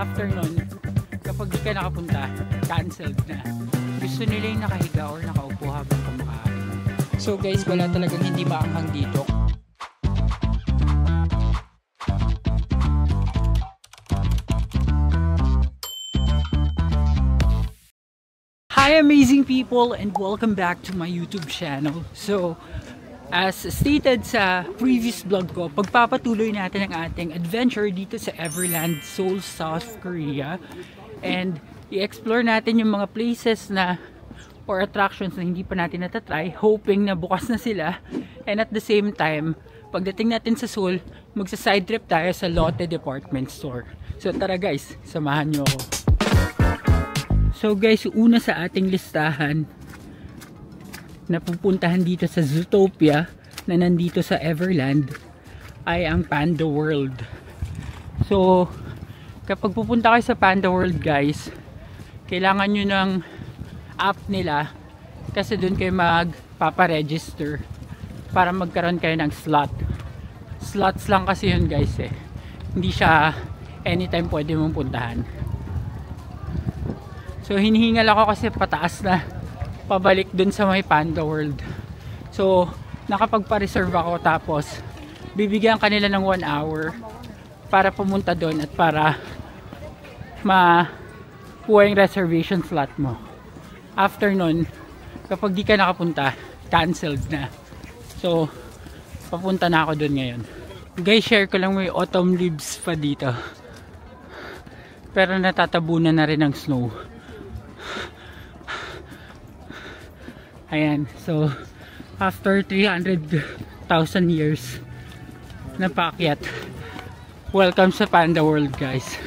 after nun, kapag di ka nakapunta, cancelled na. Gusto nila yung nakahiga or nakaupo habang kumakain. So guys, wala talagang hindi maanghang dito. Hi amazing people and welcome back to my YouTube channel. So, as stated sa previous vlog ko, pagpapatuloy natin ang ating adventure dito sa Everland, Seoul, South Korea. And i-explore natin yung mga places na or attractions na hindi pa natin natatry, hoping na bukas na sila. And at the same time, pagdating natin sa Seoul, magsa-side trip tayo sa Lotte Department Store. So tara guys, samahan nyo ako. So guys, una sa ating listahan na pupuntahan dito sa Zootopia na nandito sa Everland ay ang Panda World. So kapag pupunta kayo sa Panda World guys, kailangan nyo ng app nila kasi doon kayo magpaparegister para magkaroon kayo ng slot. Slots lang kasi yun guys eh. Hindi siya anytime pwede mong puntahan. So hinihingal ako kasi pataas na pabalik dun sa may Panda World. So nakapagpa-reserve ako, tapos bibigyan kanila ng 1 hour para pumunta dun at para makuha yung reservation slot mo. After nun, kapag di ka nakapunta, cancelled na. So papunta na ako dun ngayon. Guys, share ko lang, may autumn leaves pa dito. Pero natatabunan na rin ng snow. Ayan, so after 300,000 years na paakyat, welcome sa Panda World guys.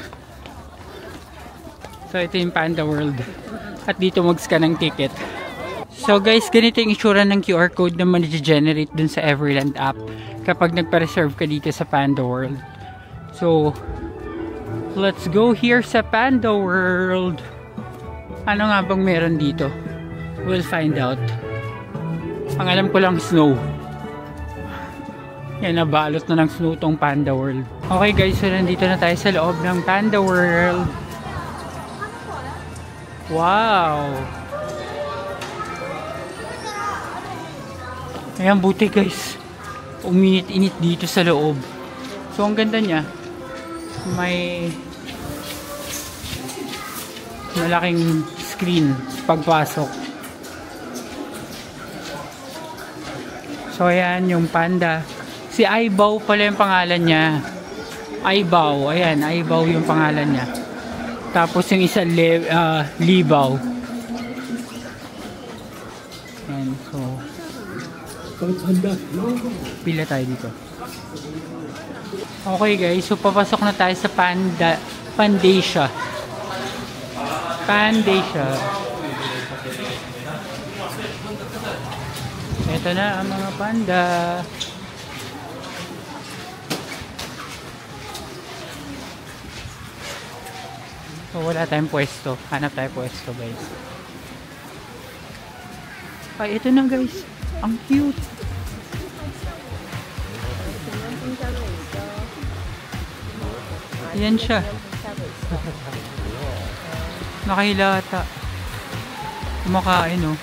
So ito yung Panda World at dito mag-scan ng ticket. So guys, ganito yung itsura ng QR code na man-generate dun sa Everland app kapag nagpa-reserve ka dito sa Panda World. So let's go here sa Panda World. Ano nga bang meron dito? We'll find out. Ang alam ko lang, snow. Yan, nabalot na ng snow tong Panda World. Okay guys, so nandito na tayo sa loob ng Panda World. Wow! Ayan, buti guys. Uminit-init dito sa loob. So ang ganda niya. May malaking screen pagpasok. So ayan yung panda. Si Aibaw pala yung pangalan niya. Aibaw. Ayan, Aibaw yung pangalan niya. Tapos yung isa Libaw. Ayan, so pila tayo dito. Okay guys, so papasok na tayo sa Pandasia. Ito na ang mga panda. So wala tayong pwesto. Hanap tayo pwesto guys. Ay, ito na guys. Ang cute. Ayan siya. Nakahilata. Kumakain oh.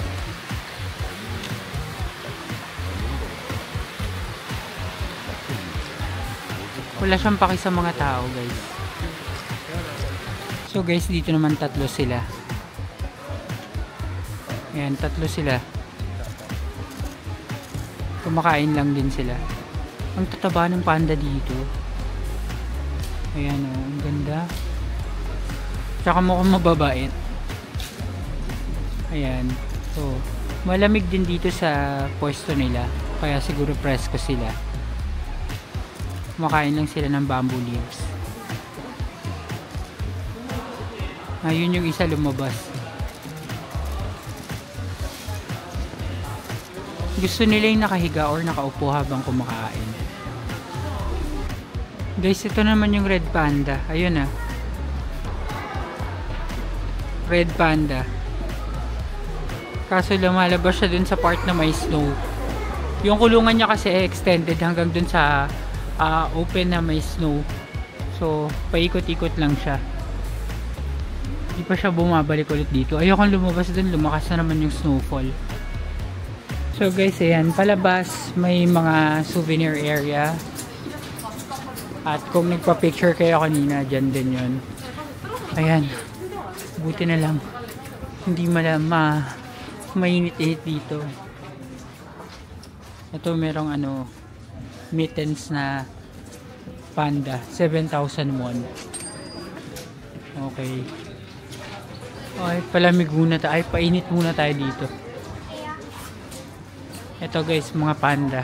Wala siyang paki sa mga tao guys. So guys, dito naman tatlo sila. Ayan, tatlo sila. Kumakain lang din sila. Ang tataba ng panda dito. Ayan o, ang ganda. Tsaka mukhang mababait. Ayan. So, malamig din dito sa pwesto nila. Kaya siguro presko sila. Kumakain lang sila ng bamboo leaves. Ayun yung isa lumabas. Gusto nila yung nakahiga or nakaupo habang kumakain. Guys, ito naman yung red panda. Ayun ah. Red panda. Kaso lumalabas siya dun sa part na may snow. Yung kulungan niya kasi extended hanggang dun sa open na may snow. So, paikot-ikot lang siya. Hindi pa siya bumabalik ulit dito. Ayokong lumabas dun, lumakas na naman yung snowfall. So guys, ayan, palabas may mga souvenir area. At kung nagpa-picture kayo kanina, dyan din yun. Ayan, buti na lang hindi mainit-init dito. Ito merong ano, mittens na panda, 7,000 won. Okay. Ay, palamig muna tayo. Ay, painit muna tayo dito. Ito guys, mga panda.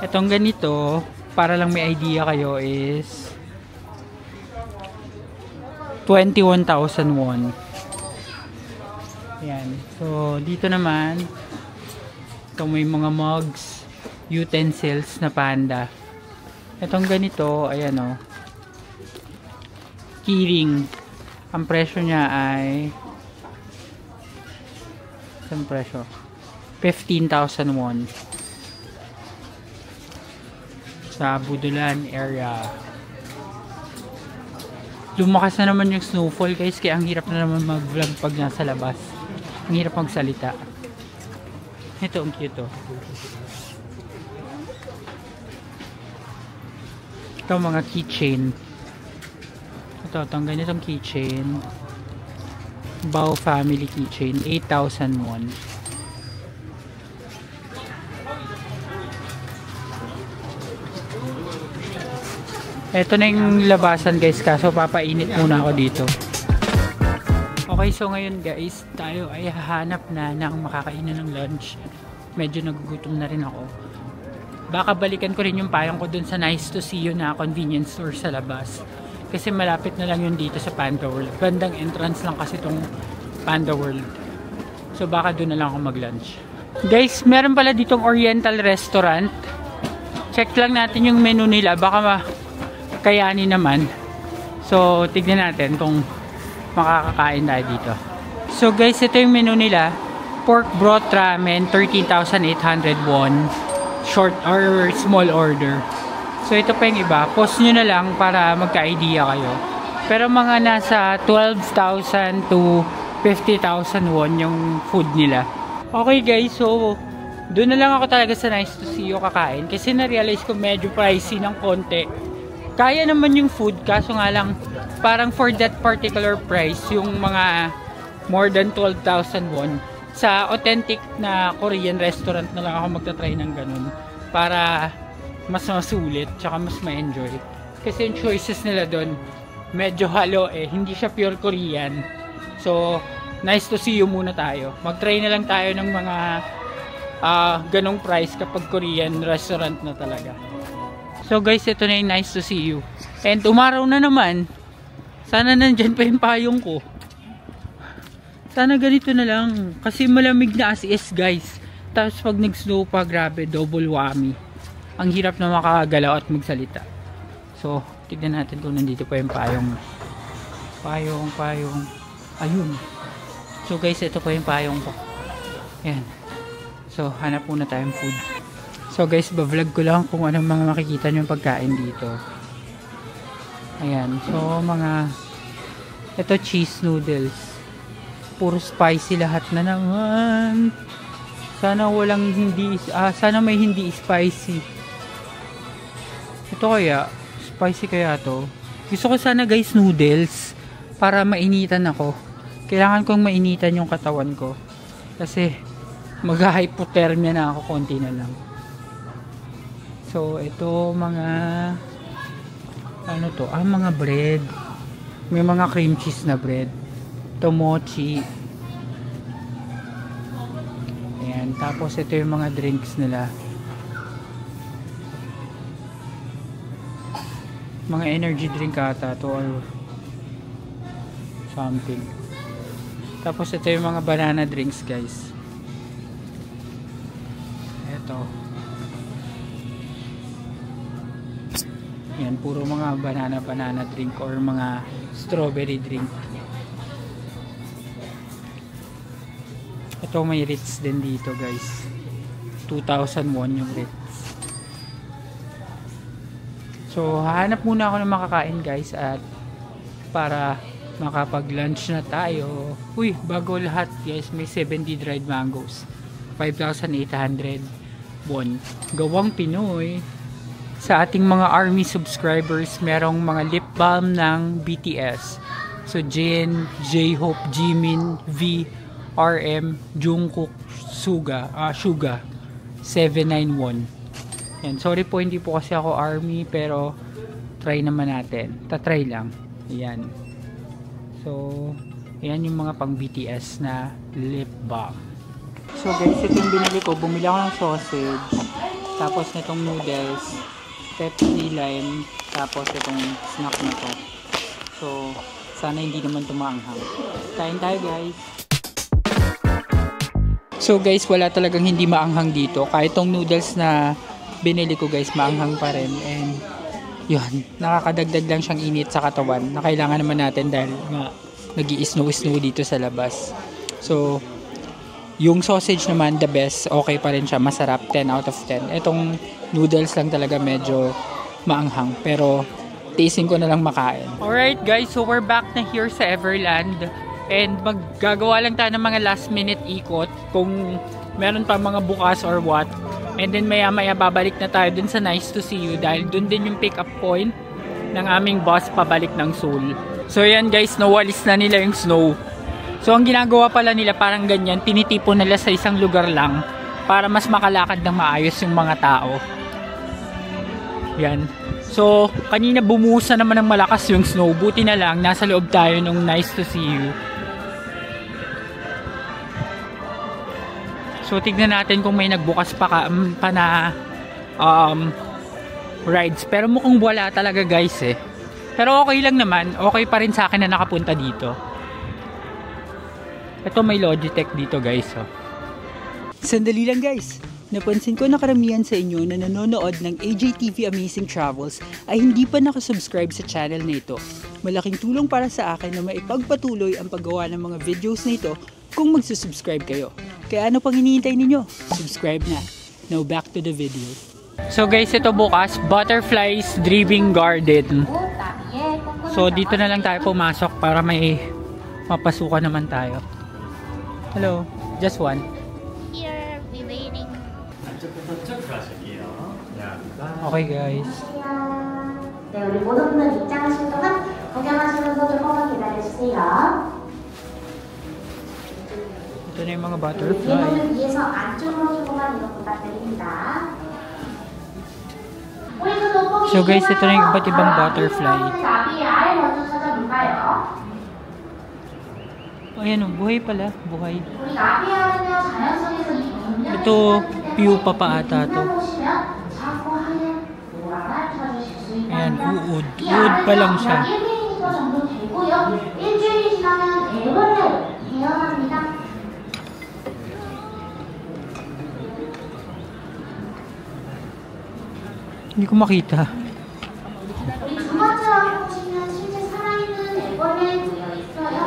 Itong ganito, para lang may idea kayo, is 21,000 won. Ayan. So, dito naman, ito may mga mugs, utensils na panda. Itong ganito, ayan o. Keyring. Ang presyo niya ay ang presyo 15,000 won sa Budulan area. Lumakas na naman yung snowfall guys, kaya ang hirap na naman mag vlog pag nasa labas. Ang hirap magsalita. Ito ang cute oh. Ito mga keychain. Itong ganitong keychain, Bao family keychain, 8,000 won. Ito na yung labasan guys, kaso papainit muna ako dito. Okay, so ngayon guys, tayo ay hahanap na ng makakainan ng lunch. Medyo nagugutom na rin ako. Baka balikan ko rin yung payong ko dun sa Nice to See You na convenience store sa labas. Kasi malapit na lang yun dito sa Panda World. Bandang entrance lang kasi itong Panda World. So baka doon na lang ako mag-lunch. Guys, meron pala ditong Oriental Restaurant. Check lang natin yung menu nila. Baka kayani naman. So tignan natin kung makakakain tayo dito. So guys, ito yung menu nila. Pork broth ramen, 13,800 won. Short or small order. So ito pa yung iba, post nyo na lang para magka-idea kayo. Pero mga nasa 12,000 to 50,000 won yung food nila. Okay guys, so doon na lang ako talaga sa Nice to See You kakain. Kasi na-realize ko medyo pricey ng konti. Kaya naman yung food, kaso nga lang parang for that particular price, yung mga more than 12,000 won. Sa authentic na Korean restaurant na lang ako magta-try ng ganun. Para mas masulit, tsaka mas ma-enjoy. Kasi yung choices nila doon, medyo halo eh. Hindi siya pure Korean. So, Nice to See You muna tayo. Mag-try na lang tayo ng mga ganong price kapag Korean restaurant na talaga. So guys, ito na yung Nice to See You. And umaraw na naman. Sana nandyan pa yung payong ko. Sana ganito na lang. Kasi malamig na as is guys. Tapos pag nag-snow pa, grabe, double whammy. Ang hirap na makagalaw at magsalita. So, tignan natin kung nandito pa yung payong. Payong. Ayun. So guys, ito pa yung payong ko. Ayan. So, hanap muna tayong food. So guys, ba-vlog ko lang kung anong mga makikita nyo yung pagkain dito. Ayan. So, ito cheese noodles. Puro spicy lahat na naman. Sana sana may hindi spicy. Ito kaya, spicy kaya to. Gusto ko sana guys noodles para mainitan ako. Kailangan kong mainitan yung katawan ko. Kasi mag-hypothermia na ako, konti na lang. So, ito mga ano to? Mga bread. May mga cream cheese na bread. Ito mochi. Ayan. Tapos ito yung mga drinks nila. Mga energy drink ata to or something. Tapos ito yung mga banana drinks guys. Ito. Yan, puro mga banana drink or mga strawberry drink. Ito may Ritz din dito guys. 2,000 won yung Ritz. So, hahanap muna ako ng makakain guys at para makapag-lunch na tayo. Uy, bago lahat guys, may 70 dried mangoes. 5,800 won. Gawang Pinoy. Sa ating mga ARMY subscribers, merong mga lip balm ng BTS. So, Jin, J-Hope, Jimin, V, RM, Jungkook, Suga, 791. Yan. Sorry po, hindi po kasi ako ARMY, pero try naman natin. Tatry lang. Ayan. So, ayan yung mga pang BTS na lip balm. So guys, ito yung binili ko. Bumili ako ng sausage. Tapos nitong noodles. Pepsi lime. Tapos itong snack na to. So, sana hindi naman tumaanghang. Kain tayo guys. So guys, wala talagang hindi maanghang dito. Kahit itong noodles na binili ko guys, maanghang pa rin. And yun, nakakadagdag lang siyang init sa katawan na kailangan naman natin dahil nga nag-i-snow-snow dito sa labas. So, yung sausage naman, the best. Okay pa rin siya. Masarap. 10 out of 10. Itong noodles lang talaga medyo maanghang. Pero, tasting ko na lang makain. Alright guys, so we're back na here sa Everland. And maggagawa lang tayo ng mga last minute ikot kung meron pa mga bukas or what. And then maya babalik na tayo dun sa Nice to See You dahil dun din yung pick up point ng aming bus pabalik ng Seoul. So yan guys, nawalis na nila yung snow. So ang ginagawa pala nila parang ganyan, tinitipon nila sa isang lugar lang para mas makalakad ng maayos yung mga tao. Yan. So kanina bumuhusan naman ng malakas yung snow. Buti na lang nasa loob tayo nung Nice to See You. So tignan natin kung may nagbukas pa na rides. Pero mukhang wala talaga guys eh. Pero okay lang naman. Okay pa rin sa akin na nakapunta dito. Ito may Logitech dito guys. Oh. Sandali lang guys. Napansin ko na karamihan sa inyo na nanonood ng AJTV Amazing Travels ay hindi pa nakasubscribe sa channel na ito. Malaking tulong para sa akin na maipagpatuloy ang paggawa ng mga videos na ito kung magsusubscribe kayo. Kaya ano pang hinihintay ninyo? Subscribe na. Now back to the video. So guys, ito bukas, Butterflies Dreaming Garden. So dito na lang tayo pumasok para may mapasukan naman tayo. Hello, just one. Here, we waiting. Okay guys. 네, 우리 모든 분들 입장하실 동안 구경하시는 분들 조금만 기다려주세요. Ito na yung mga 네, butterfly. 이동을 위해서 안쪽으로 조금만 이동 부탁드립니다. So guys, ito na yung iba't ibang butterfly. 나비알 먼저 찾아볼까요? Ayan o, buhay pala. Buhay. 우리 나비알은요, 자연 속에서 이 Ito, pupa pa ata to. 자꾸 하얀 노랑을 찾으실 수 있다는 Ayan, uod. Uod pa lang siya. 1mm 정도 되고요. 일주일이 지나면 애벌레로 태어납니다. Hindi ko makita. 우리 두 번째 와서 보시면 실제 살아있는 애벌레 되어 있어요.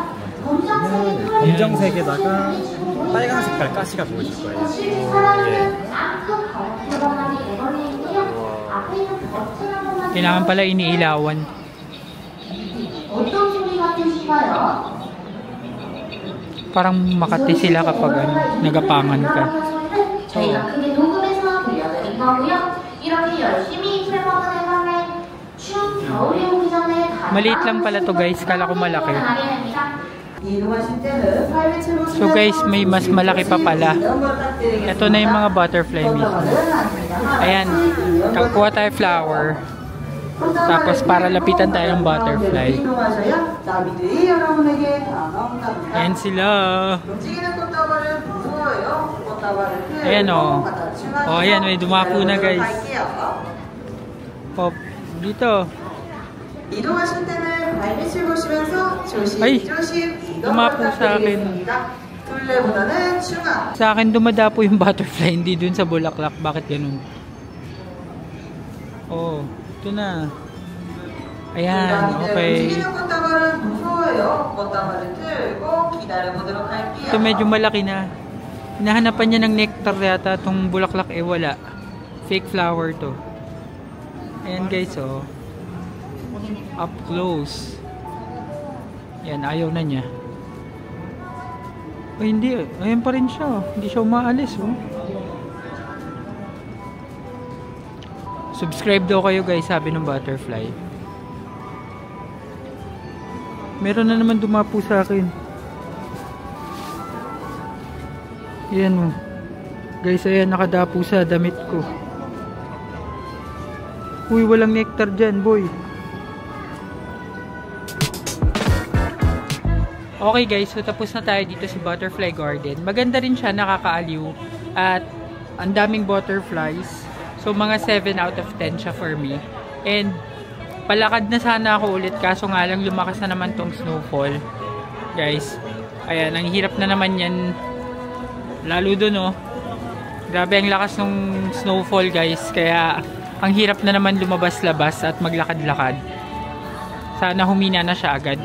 검정색에다가 빨간 색깔 가시가 보이실 거예요. 실제 살아있는 쌍꺼 들어가는 애벌레이고요. 앞에 있는 버튼 한 번만 Kailangan pala iniilawan. 어떤 소리 같으신가요? Parang makati sila kapag nagapangan ka. 저희가 크게 녹음해서 들려드린 거고요. 이렇게 열심히 풀먹은 애벌레 추운 겨울이 오기 전에 Maliit lang pala to guys, kala ko malaki. So guys, may mas malaki pa pala. Ito na yung mga butterfly mismo. Ayan, kakuha tayo flower. Tapos para lapitan tayo ng butterfly. Ayan sila. Ayan o. O ayan, may dumapo na guys. Pop, dito. 이동하실 때는 발밑을 보시면서 Ay, 조심 dumapo sa akin. 둘레보다는 중앙. Sa akin dumadapo yung butterfly, hindi dun sa bulaklak. Bakit ganun? Oh, ito na. Ayan, okay. 움직이는 꽃다발은 무서워요. 꽃다발을 들고 기다려보도록 할게요. Ito medyo malaki na. Hinahanapan niya ng nectar yata. Itong bulaklak eh wala. Fake flower to. Ayan guys, oh. Up close. Yan, ayaw na niya. Ay, hindi. Ayan pa rin siya. Hindi siya umaalis, oh. Subscribe daw kayo, guys, sabi ng butterfly. Meron na naman dumapo sa akin. Yan, oh. Guys, ayan, nakadapo sa damit ko. Uy, walang nectar dyan, boy. Okay guys, so tapos na tayo dito sa Butterfly Garden. Maganda rin siya, nakakaaliw. At ang daming butterflies. So mga 7 out of 10 siya for me. And palakad na sana ako ulit, kaso nga lang lumakas na naman tong snowfall. Guys, ayan, ang hirap na naman yan. Lalo dun, oh. Grabe ang lakas ng snowfall, guys. Kaya ang hirap na naman lumabas-labas at maglakad-lakad. Sana humina na siya agad.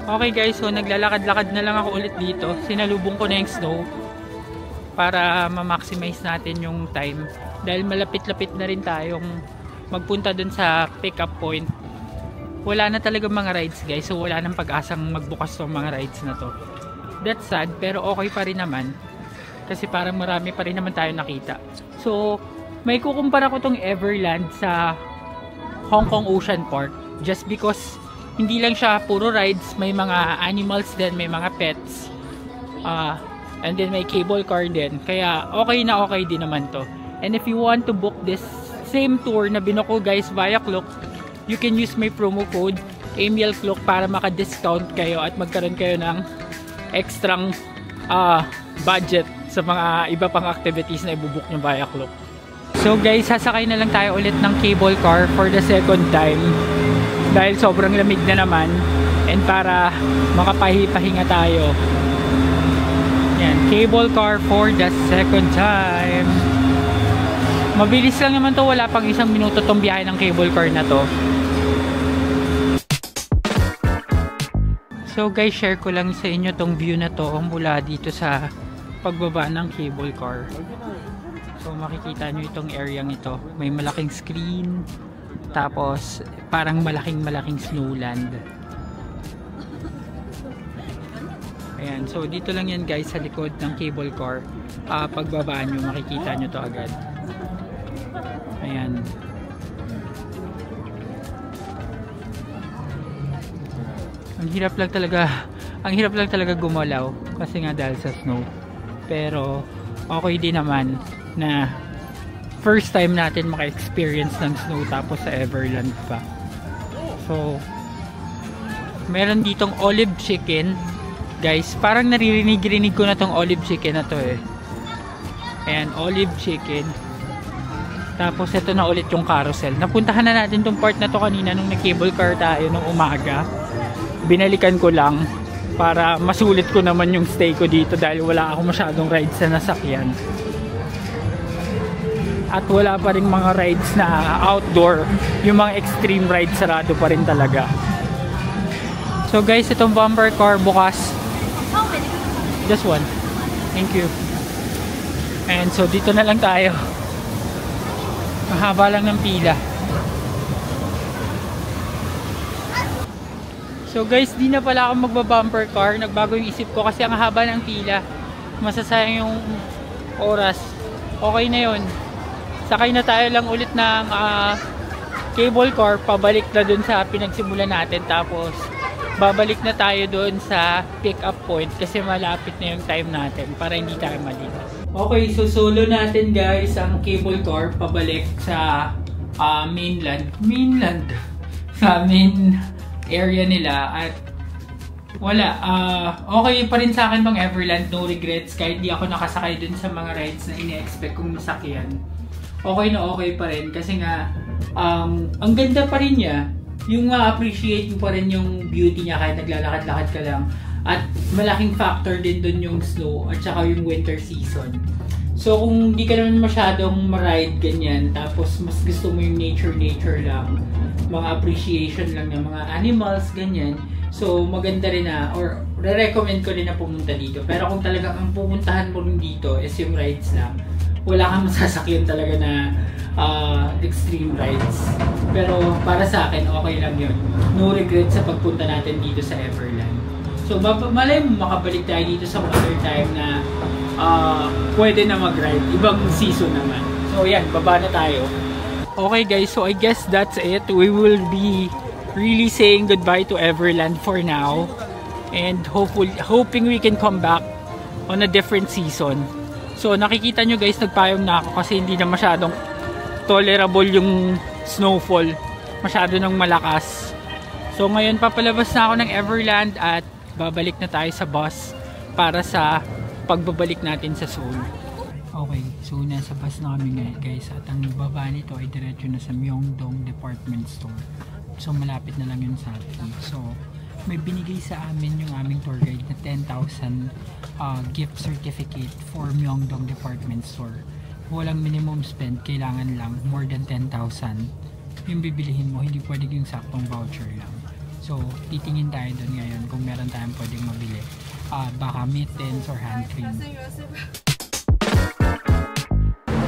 Okay guys, so naglalakad-lakad na lang ako ulit dito. Sinalubong ko na yung snow para ma-maximize natin yung time. Dahil malapit-lapit na rin tayong magpunta dun sa pick-up point. Wala na talaga mga rides guys. So wala nang pag-asang magbukas tong mga rides na to. That's sad, pero okay pa rin naman. Kasi parang marami pa rin naman tayo nakita. So may kukumpara ko tong Everland sa Hong Kong Ocean Park. Just because hindi lang siya puro rides, may mga animals din, may mga pets, and then may cable car din, kaya okay na okay din naman to. And if you want to book this same tour na binook ko guys via Klook, you can use my promo code AMIELCLOOK para maka-discount kayo at magkaroon kayo ng extrang budget sa mga iba pang activities na ibubook nyo via Klook. So guys, sasakay na lang tayo ulit ng cable car for the second time. Dahil sobrang lamig na naman. And para makapahinga tayo. Yan, cable car for the second time. Mabilis lang naman to, wala pang 1 minuto tong biyahe ng cable car na to. So guys, share ko lang sa inyo tong view na to mula dito sa pagbaba ng cable car. So makikita nyo itong area ito. May malaking screen. Tapos parang malaking snowland. Ayan, so dito lang yan guys sa likod ng cable car. Pagbaba nyo, makikita nyo to agad. Ayan. Ang hirap lang talaga gumalaw kasi nga dahil sa snow. Pero okay din naman na first time natin maka-experience ng snow tapos sa Everland pa. So meron ditong olive chicken guys, parang naririnig ko na tong olive chicken na to eh. Ayan, olive chicken. Tapos ito na ulit yung carousel. Napuntahan na natin tong part na to kanina nung nag-cable car tayo nung umaga. Binalikan ko lang para masulit ko naman yung stay ko dito dahil wala ako masyadong rides sa nasakyan. At wala pa rin mga rides na outdoor. Yung mga extreme rides sarado pa rin talaga. So guys, itong bumper car bukas. Just one. Thank you. And so dito na lang tayo. Mahaba lang ng pila. So guys, di na pala ako magba-bumper car. Nagbago yung isip ko kasi ang haba ng pila. Masasayang yung oras. Okay na yun. Sakay na tayo lang ulit ng cable car, pabalik na dun sa pinagsimulan natin, tapos babalik na tayo dun sa pick up point kasi malapit na yung time natin para hindi tayo malito. Okay, so solo natin guys ang cable car pabalik sa mainland sa main area nila at wala, okay pa rin sa akin tong Everland, no regrets kahit di ako nakasakay dun sa mga rides na ine-expect kong masakyan. Okay na okay pa rin kasi nga ang ganda pa rin niya, yung ma-appreciate mo pa rin yung beauty niya kahit naglalakad-lakad ka lang, at malaking factor din dun yung snow at saka yung winter season. So kung di ka naman masyadong ma-ride ganyan, tapos mas gusto mo yung nature lang, mga appreciation lang ng mga animals ganyan, so maganda rin na, or re-recommend ko rin na pumunta dito. Pero kung talagang ang pupuntahan mo rin dito is yung rides lang, wala kang masasakyan talaga na extreme rides. Pero para sa akin, okay lang yun. No regret sa pagpunta natin dito sa Everland. So, malay mo makabalik tayo dito sa other time na pwede na mag-ride. Ibang season naman. So, yan. Baba na tayo. Okay guys, so I guess that's it. We will be really saying goodbye to Everland for now. And hoping we can come back on a different season. So, nakikita nyo guys, nagpayong na ako kasi hindi na masyadong tolerable yung snowfall. Masyado nang malakas. So ngayon papalabas na ako ng Everland at babalik na tayo sa bus para sa pagbabalik natin sa Seoul. Okay, so nasa bus na kami ngayon guys at ang baba nito ay diretso na sa Myeongdong Department Store. So malapit na lang yun sa atin. So may binigay sa amin yung aming tour guide na 10,000 gift certificate for Myeongdong Department Store. Walang minimum spend, kailangan lang more than 10,000 yung bibilihin mo, hindi pwedeng yung saktong voucher lang. So, titingin tayo doon ngayon kung meron tayong pwedeng mabili. Baka mittens or hand cream.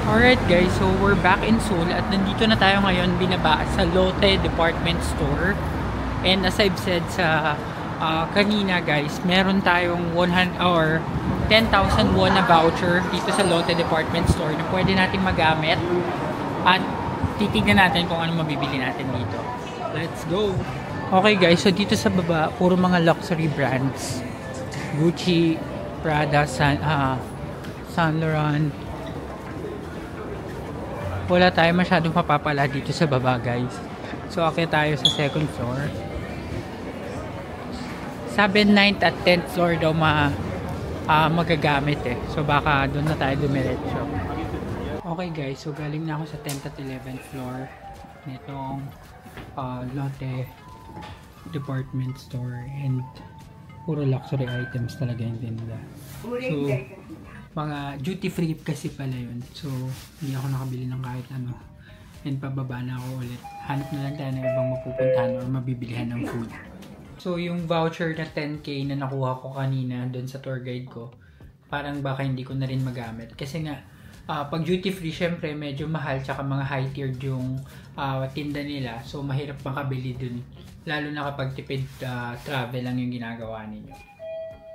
Alright guys, so we're back in Seoul at nandito na tayo ngayon binaba sa Lotte Department Store. And as I've said sa kanina guys, meron tayong 10,000 won na voucher dito sa Lotte Department Store na pwede natin magamit at titignan natin kung ano mabibili natin dito. Let's go! Okay guys, so dito sa baba, puro mga luxury brands. Gucci, Prada, Saint Laurent. Wala tayo masyadong mapapala dito sa baba guys. So akyat tayo sa second floor. Sabi 9th at 10th floor daw magagamit eh. So baka doon na tayo dumiretso. Okay guys, so galing na ako sa 10th at 11th floor nitong Lotte Department Store and puro luxury items talaga yung tinda. So mga duty free kasi pala yun. So hindi ako nakabili ng kahit ano. And pababa na ako ulit. Hanap na lang tayo ng ibang mapupuntahan or mabibilihan ng food. So yung voucher na 10k na nakuha ko kanina doon sa tour guide ko, parang baka hindi ko na rin magamit. Kasi nga, pag duty free, syempre medyo mahal tsaka mga high tiered yung tinda nila. So mahirap makabili dun. Lalo na kapag tipid travel lang yung ginagawa ninyo.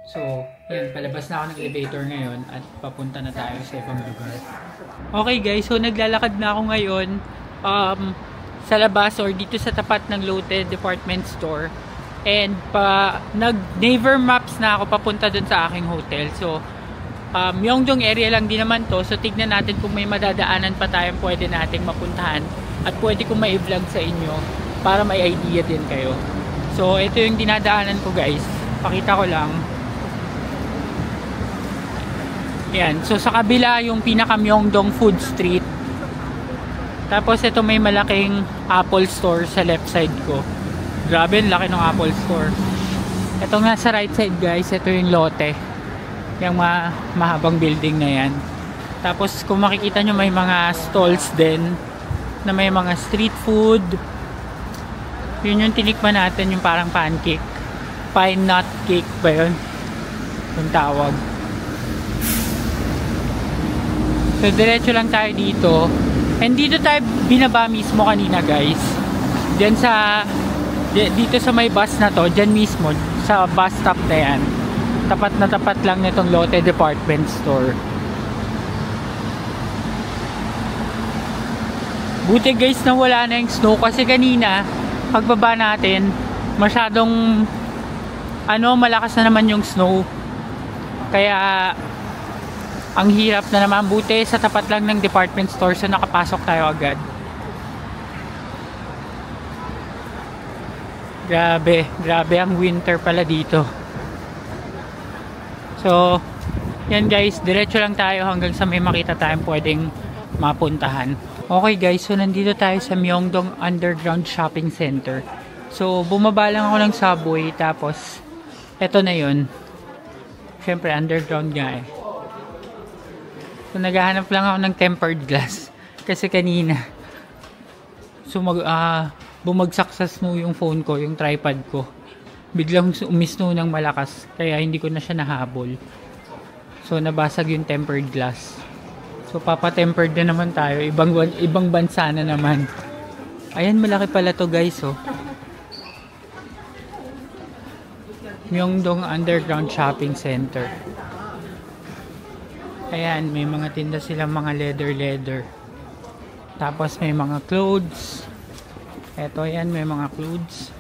So, yan, palabas na ako ng elevator ngayon at papunta na tayo sa ibang lugar. Okay guys, so naglalakad na ako ngayon sa labas or dito sa tapat ng Lotte Department Store. And nag-Naver Maps na ako papunta dun sa aking hotel. So, Myeongdong area lang din naman to. So, tignan natin kung may madadaanan pa tayong pwede nating mapuntahan. At pwede kong ma-vlog sa inyo para may idea din kayo. So, ito yung dinadaanan ko guys. Pakita ko lang. Yan. So, sa kabila yung pinaka Myeongdong Food Street. Tapos, ito may malaking Apple Store sa left side ko. Grabe, laki ng Apple Store. Ito nga sa right side guys, ito yung Lotte. Yung mahabang building na yan. Tapos kung makikita nyo may mga stalls din na may mga street food. Yun yung tinikman natin, yung parang pancake. Pine nut cake ba yun? Yung tawag. So diretso lang tayo dito. And dito tayo binaba mismo kanina guys. Diyan sa dito sa may bus na to, dyan mismo sa bus stop na yan, tapat na tapat lang nitong Lotte Department Store. Buti guys na wala na yung snow kasi kanina pagbaba natin masyadong malakas na naman yung snow, kaya ang hirap na naman. Buti sa tapat lang ng department store, so nakapasok tayo agad. Grabe ang winter pala dito. So, yan guys, diretso lang tayo hanggang sa may makita tayong pwedeng mapuntahan. Okay guys, so nandito tayo sa Myeongdong Underground Shopping Center. So, bumaba lang ako ng subway, tapos, eto na yun. Syempre, underground nga eh. So, naghahanap lang ako ng tempered glass. Kasi kanina, bumagsak sa snow yung phone ko, yung tripod ko. Biglang umisnow ng malakas, kaya hindi ko na siya nahabol. So nabasag yung tempered glass. So papa-tempered na naman tayo, ibang bansa na naman. Ayan, malaki pala to guys oh. Myeongdong Underground Shopping Center. Ayan, may mga tinda silang mga leather. Tapos may mga clothes. Eto, ayan, may mga clothes.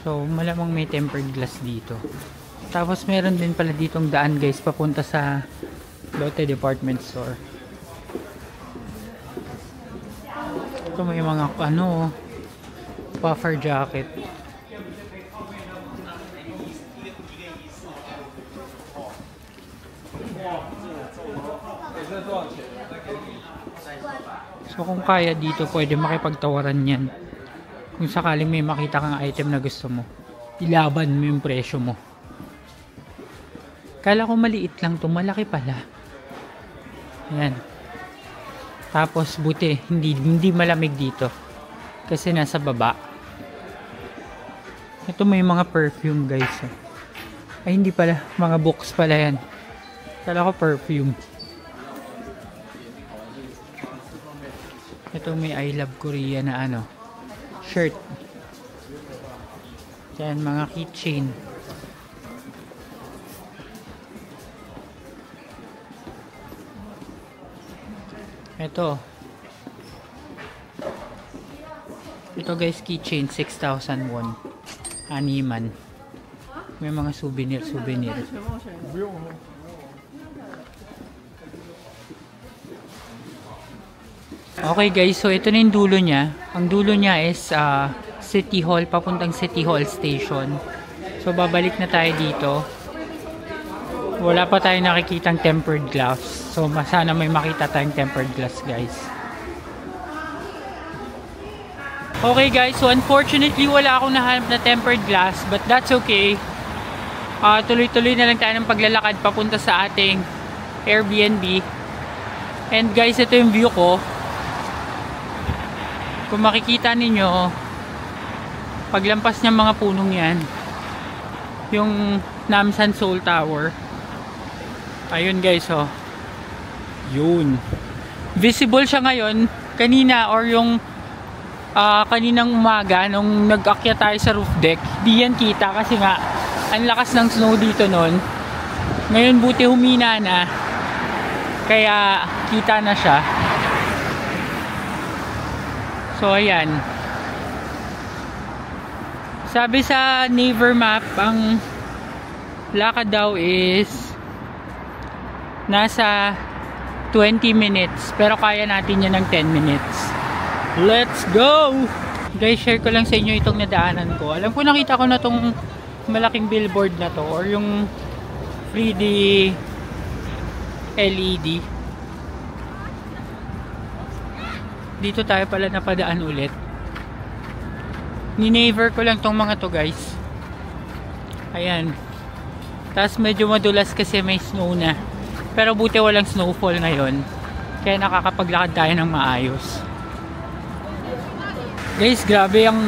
So, malamang may tempered glass dito. Tapos meron din pala ditong daan guys, papunta sa Lotte Department Store. Ito may mga puffer jacket. So kung kaya dito, pwede makipagtawaran yan. Kung sakaling may makita kang item na gusto mo, ilaban mo yung presyo mo. Kala ko maliit lang to, malaki pala. Ayan. Tapos buti, hindi malamig dito. Kasi nasa baba. Ito may mga perfume guys. Ay hindi pala, mga books pala yan. Kala ko perfume. Ito may I Love Korea na shirt. Yan, mga keychain. Ito guys, keychain, 6,000 won. Animan. May mga souvenir. Okay guys, so ito na yung dulo niya. Ang dulo niya is City Hall, papuntang City Hall Station. So babalik na tayo dito. Wala pa tayong nakikitang tempered glass. So sana may makita tayong tempered glass guys. Okay guys, so unfortunately wala akong nahanap na tempered glass, but that's okay. Tuloy-tuloy na lang tayo ng paglalakad papunta sa ating Airbnb. And guys, ito yung view ko. Kung makikita ninyo, paglampas ng mga punong yan, yung Namsan Seoul Tower. Ayun guys, oh. Yun. Visible siya ngayon. Kanina or yung kaninang umaga nung nag-akyat tayo sa roof deck, di yan kita kasi nga ang lakas ng snow dito nun. Ngayon buti humina na, kaya kita na siya. So ayan, sabi sa Naver map, ang lakad daw is nasa 20 minutes, pero kaya natin yan ng 10 minutes. Let's go! Guys, share ko lang sa inyo itong nadaanan ko. Alam ko nakita ko na tong malaking billboard na to, or yung 3D LED. Dito tayo pala napadaan ulit. Ni-naver ko lang tong mga to guys. Ayan. Tapos medyo madulas kasi may snow na. Pero buti walang snowfall ngayon. Kaya nakakapaglakad tayo ng maayos. Guys, grabe ang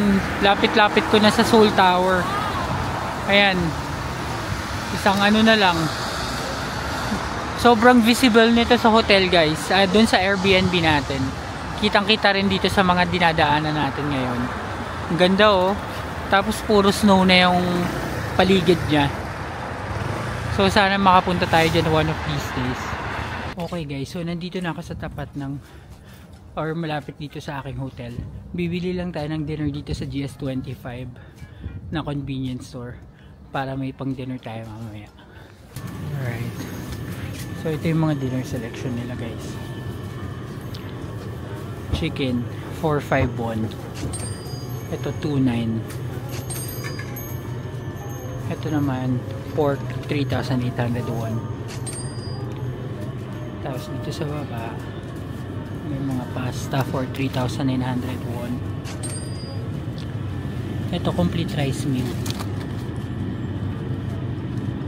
lapit-lapit ko na sa Seoul Tower. Ayan. Isang na lang. Sobrang visible nito sa hotel guys. Doon sa Airbnb natin. Kitang-kita rin dito sa mga dinadaanan natin ngayon. Ang ganda oh. Tapos puro snow na yung paligid niya. So sana makapunta tayo dyan one of these days. Okay guys, so nandito na ako sa tapat ng, or malapit dito sa aking hotel. Bibili lang tayo ng dinner dito sa GS25 na convenience store para may pang dinner tayo mamaya. Alright. So ito yung mga dinner selection nila guys. Chicken 451. Ito 29. Ito naman pork 3,801. Tapos dito sa baba may mga pasta for 3,901. Ito complete rice meal.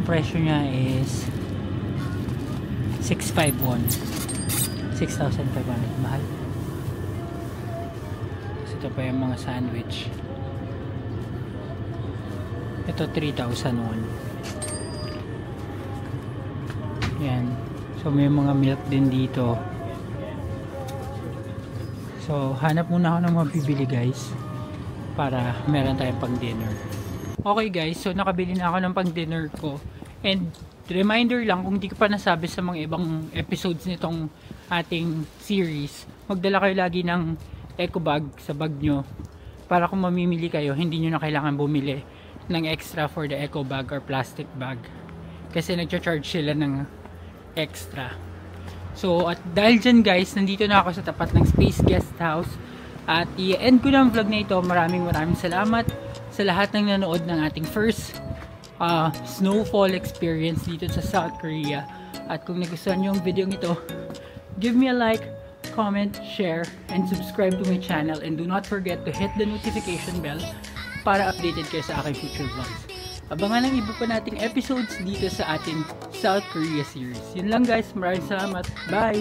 Presyo niya is 651. 6,500. Mahal. Ito pa yung mga sandwich. Ito 3,001. Yan. So may mga milk din dito. So, hanap muna ako ng mga bibili guys para meron tayong pang dinner. Okay guys, so nakabili na ako ng pang dinner ko. And reminder lang, kung di ko pa nasabi sa mga ibang episodes nitong ating series, magdala kayo lagi ng eco bag sa bag nyo para kung mamimili kayo, hindi nyo na kailangan bumili ng extra for the eco bag or plastic bag kasi nagcha-charge sila ng extra. So, at dahil dyan guys, nandito na ako sa tapat ng Space Guest House at i-end ko na ang vlog na ito. Maraming salamat sa lahat ng nanood ng ating first snowfall experience dito sa South Korea. At kung nagustuhan nyo yung video ito, give me a like, comment, share, and subscribe to my channel, and do not forget to hit the notification bell para updated kayo sa aking future vlogs. Abangan ang iba pa nating episodes dito sa ating South Korea series. Yun lang guys, maraming salamat. Bye!